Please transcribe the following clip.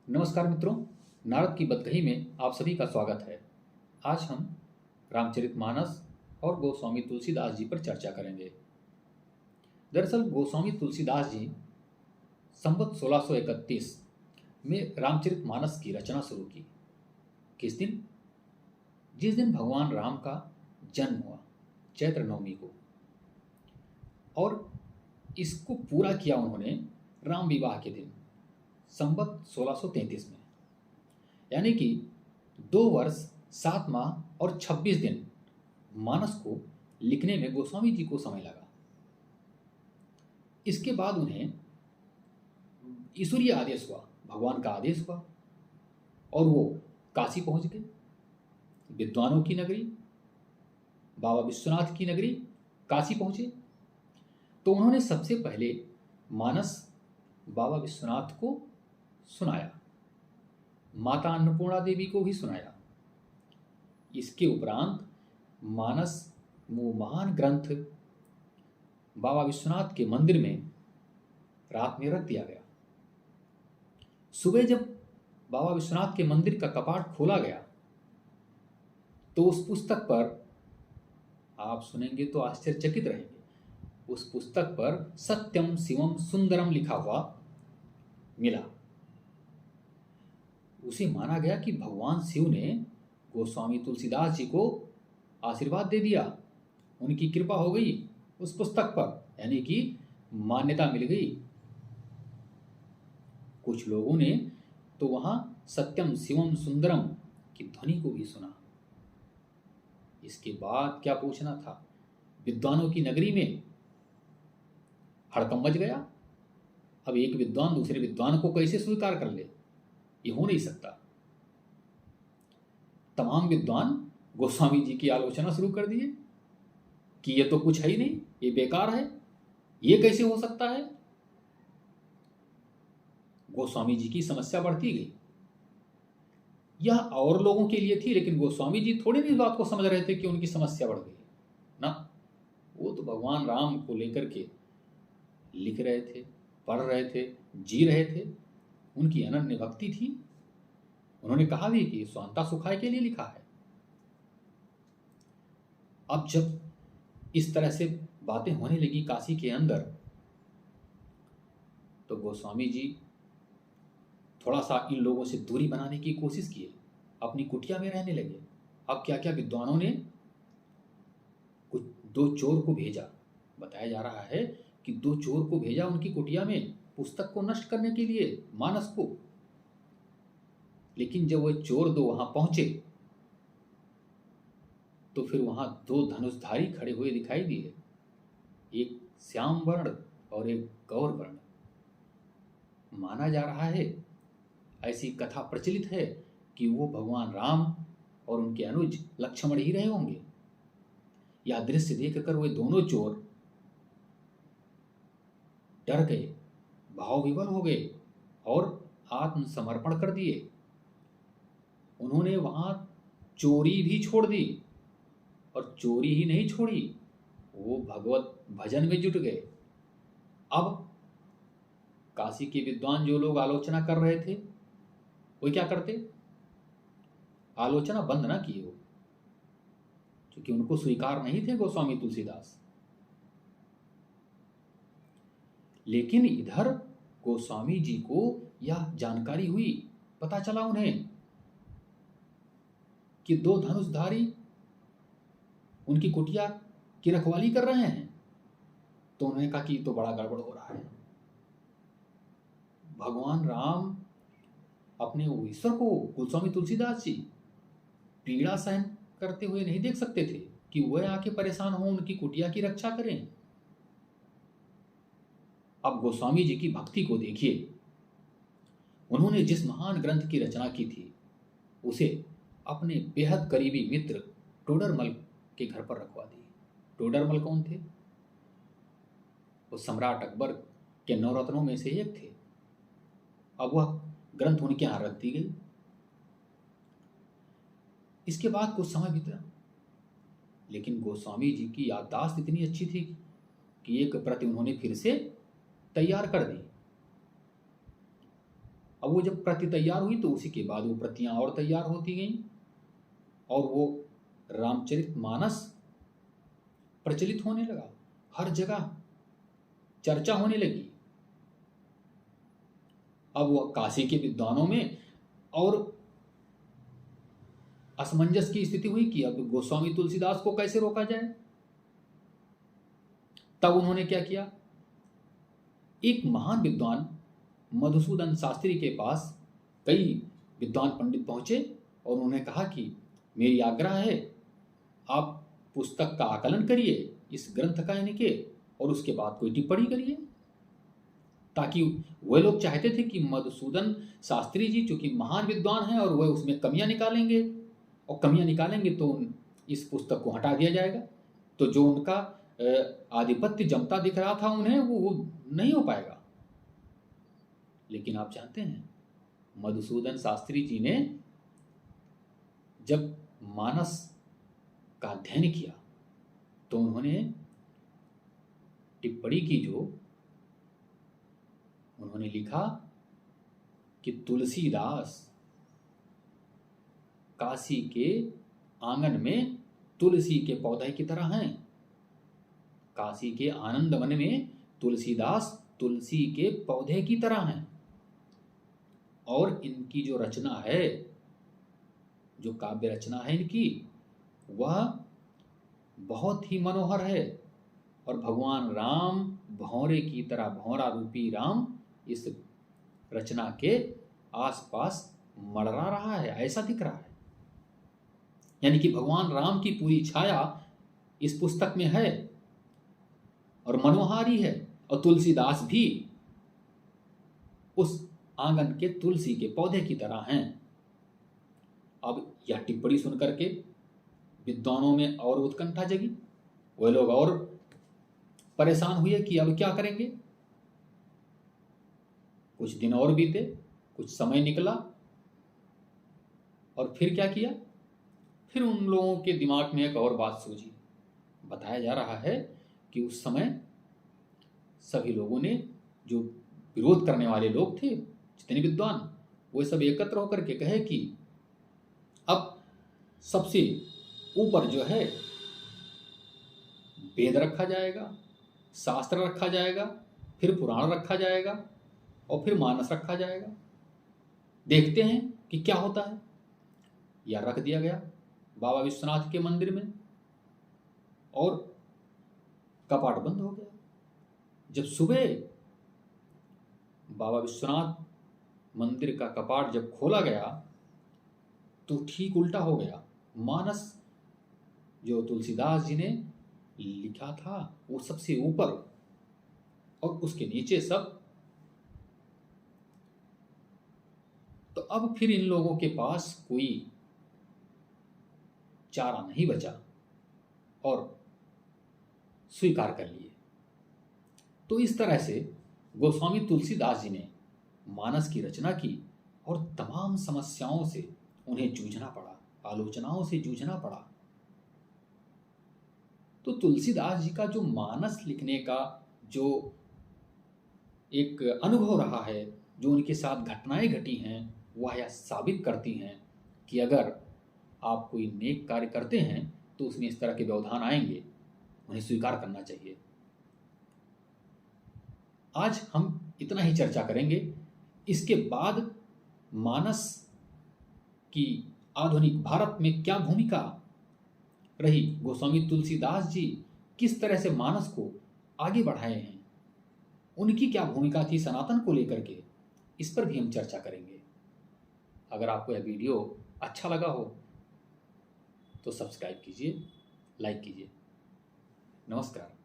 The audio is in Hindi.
नमस्कार मित्रों, नारद की बदकही में आप सभी का स्वागत है। आज हम रामचरितमानस और गोस्वामी तुलसीदास जी पर चर्चा करेंगे। दरअसल गोस्वामी तुलसीदास जी संवत 1631 में रामचरितमानस की रचना शुरू की। किस दिन? जिस दिन भगवान राम का जन्म हुआ, चैत्र नवमी को। और इसको पूरा किया उन्होंने राम विवाह के दिन, संवत 1633 में। यानी कि 2 वर्ष 7 माह और 26 दिन मानस को लिखने में गोस्वामी जी को समय लगा। इसके बाद उन्हें ईश्वरीय आदेश हुआ, भगवान का आदेश हुआ और वो काशी पहुंच गए, विद्वानों की नगरी, बाबा विश्वनाथ की नगरी काशी पहुंचे। तो उन्होंने सबसे पहले मानस बाबा विश्वनाथ को सुनाया, माता अन्नपूर्णा देवी को भी सुनाया। इसके उपरांत मानस वो महान ग्रंथ बाबा विश्वनाथ के मंदिर में रात में रख दिया गया। सुबह जब बाबा विश्वनाथ के मंदिर का कपाट खोला गया तो उस पुस्तक पर, आप सुनेंगे तो आश्चर्यचकित रहेंगे, उस पुस्तक पर सत्यम शिवम सुंदरम लिखा हुआ मिला। उसे माना गया कि भगवान शिव ने गोस्वामी तुलसीदास जी को आशीर्वाद दे दिया, उनकी कृपा हो गई उस पुस्तक पर, यानी कि मान्यता मिल गई। कुछ लोगों ने तो वहां सत्यम शिवम सुंदरम की ध्वनि को भी सुना। इसके बाद क्या पूछना था, विद्वानों की नगरी में हड़कंप मच गया। अब एक विद्वान दूसरे विद्वान को कैसे स्वीकार कर ले? ये हो नहीं सकता। तमाम विद्वान गोस्वामी जी की आलोचना शुरू कर दिए कि ये तो कुछ है ही नहीं, ये बेकार है, ये कैसे हो सकता है। गोस्वामी जी की समस्या बढ़ती गई। यह और लोगों के लिए थी, लेकिन गोस्वामी जी थोड़ी भी इस बात को समझ रहे थे कि उनकी समस्या बढ़ गई ना। वो तो भगवान राम को लेकर के लिख रहे थे, पढ़ रहे थे, जी रहे थे, उनकी अनन्य भक्ति थी। उन्होंने कहा भी कि स्वांता सुखाय के लिए लिखा है। अब जब इस तरह से बातें होने लगी काशी के अंदर, तो गोस्वामी जी थोड़ा सा इन लोगों से दूरी बनाने की कोशिश किए, अपनी कुटिया में रहने लगे। अब क्या क्या विद्वानों ने कुछ 2 चोर को भेजा, बताया जा रहा है कि 2 चोर को भेजा उनकी कुटिया में पुस्तक को नष्ट करने के लिए, मानस को। लेकिन जब वो चोर 2 वहां पहुंचे तो फिर वहां 2 धनुषधारी खड़े हुए दिखाई दिए, एक श्याम वर्ण और एक गौर वर्ण। माना जा रहा है, ऐसी कथा प्रचलित है कि वो भगवान राम और उनके अनुज लक्ष्मण ही रहे होंगे। यह दृश्य देखकर वे दोनों चोर डर गए, भाव विवल हो गए और आत्मसमर्पण कर दिए। उन्होंने वहां चोरी भी छोड़ दी, और चोरी ही नहीं छोड़ी, वो भगवत भजन में जुट गए। अब काशी के विद्वान जो लोग आलोचना कर रहे थे, वो क्या करते? आलोचना बंद ना किए वो, क्योंकि उनको स्वीकार नहीं थे गोस्वामी तुलसीदास। लेकिन इधर गोस्वामी जी को यह जानकारी हुई, पता चला उन्हें कि 2 धनुषधारी उनकी कुटिया की रखवाली कर रहे हैं। तो उन्होंने कहा कि तो बड़ा गड़बड़ हो रहा है। भगवान राम अपने वो ईश्वर को, गोस्वामी तुलसीदास जी, पीड़ा सहन करते हुए नहीं देख सकते थे कि वह आके परेशान हो, उनकी कुटिया की रक्षा करें। अब गोस्वामी जी की भक्ति को देखिए। उन्होंने जिस महान ग्रंथ की रचना की थी, उसे अपने बेहद करीबी मित्र टोडरमल के घर पर रखवा दी। टोडरमल कौन थे? वो सम्राट अकबर के 9 रत्नों में से एक थे। अब वह ग्रंथ उनके यहाँ रख दी गई। इसके बाद कुछ समय बीता, लेकिन गोस्वामी जी की याददाश्त इतनी अच्छी थी कि एक प्रति उन्होंने फिर से तैयार कर दी। अब वो जब प्रति तैयार हुई तो उसी के बाद वो प्रतियां और तैयार होती गईं और वो रामचरितमानस प्रचलित होने लगा, हर जगह चर्चा होने लगी। अब वह काशी के विद्वानों में और असमंजस की स्थिति हुई कि अब गोस्वामी तुलसीदास को कैसे रोका जाए। तब उन्होंने क्या किया, एक महान विद्वान मधुसूदन शास्त्री के पास कई विद्वान पंडित पहुंचे और उन्होंने कहा कि मेरी आग्रह है, आप पुस्तक का आकलन करिए, इस ग्रंथ का यानी के, और उसके बाद कोई टिप्पणी करिए। ताकि वे लोग चाहते थे कि मधुसूदन शास्त्री जी चूंकि महान विद्वान हैं और वह उसमें कमियां निकालेंगे, और कमियां निकालेंगे तो इस पुस्तक को हटा दिया जाएगा, तो जो उनका आधिपत्य जमता दिख रहा था उन्हें, वो नहीं हो पाएगा। लेकिन आप जानते हैं मधुसूदन शास्त्री जी ने जब मानस का अध्ययन किया तो उन्होंने टिप्पणी की, जो उन्होंने लिखा कि तुलसीदास काशी के आंगन में तुलसी के पौधे की तरह हैं। काशी के आनंद वन में तुलसीदास तुलसी के पौधे की तरह हैं, और इनकी जो रचना है, जो काव्य रचना है इनकी, वह बहुत ही मनोहर है। और भगवान राम भौरे की तरह, भौरा रूपी राम इस रचना के आसपास मड़रा रहा है, ऐसा दिख रहा है। यानी कि भगवान राम की पूरी छाया इस पुस्तक में है और मनोहारी है, और तुलसीदास भी उस आंगन के तुलसी के पौधे की तरह हैं। अब यह टिप्पणी सुनकर के विद्वानों में और उत्कंठा जगी, वे लोग और परेशान हुए कि अब क्या करेंगे। कुछ दिन और बीते, कुछ समय निकला, और फिर क्या किया, फिर उन लोगों के दिमाग में एक और बात सूझी। बताया जा रहा है कि उस समय सभी लोगों ने, जो विरोध करने वाले लोग थे, जितने विद्वान, वो सब एकत्र होकर के कहे कि अब सबसे ऊपर जो है वेद रखा जाएगा, शास्त्र रखा जाएगा, फिर पुराण रखा जाएगा, और फिर मानस रखा जाएगा। देखते हैं कि क्या होता है। यह रख दिया गया बाबा विश्वनाथ के मंदिर में, और कपाट बंद हो गया। जब सुबह बाबा विश्वनाथ मंदिर का कपाट जब खोला गया तो ठीक उल्टा हो गया। मानस जो तुलसीदास जी ने लिखा था वो सबसे ऊपर, और उसके नीचे सब। तो अब फिर इन लोगों के पास कोई चारा नहीं बचा और स्वीकार कर लिए। तो इस तरह से गोस्वामी तुलसीदास जी ने मानस की रचना की, और तमाम समस्याओं से उन्हें जूझना पड़ा, आलोचनाओं से जूझना पड़ा। तो तुलसीदास जी का जो मानस लिखने का जो एक अनुभव रहा है, जो उनके साथ घटनाएं घटी हैं, वह यह साबित करती हैं कि अगर आप कोई नेक कार्य करते हैं तो उसमें इस तरह के व्यवधान आएंगे, उन्हें स्वीकार करना चाहिए। आज हम इतना ही चर्चा करेंगे। इसके बाद मानस की आधुनिक भारत में क्या भूमिका रही, गोस्वामी तुलसीदास जी किस तरह से मानस को आगे बढ़ाए हैं, उनकी क्या भूमिका थी सनातन को लेकर के, इस पर भी हम चर्चा करेंगे। अगर आपको यह वीडियो अच्छा लगा हो तो सब्सक्राइब कीजिए, लाइक कीजिए। नमस्कार।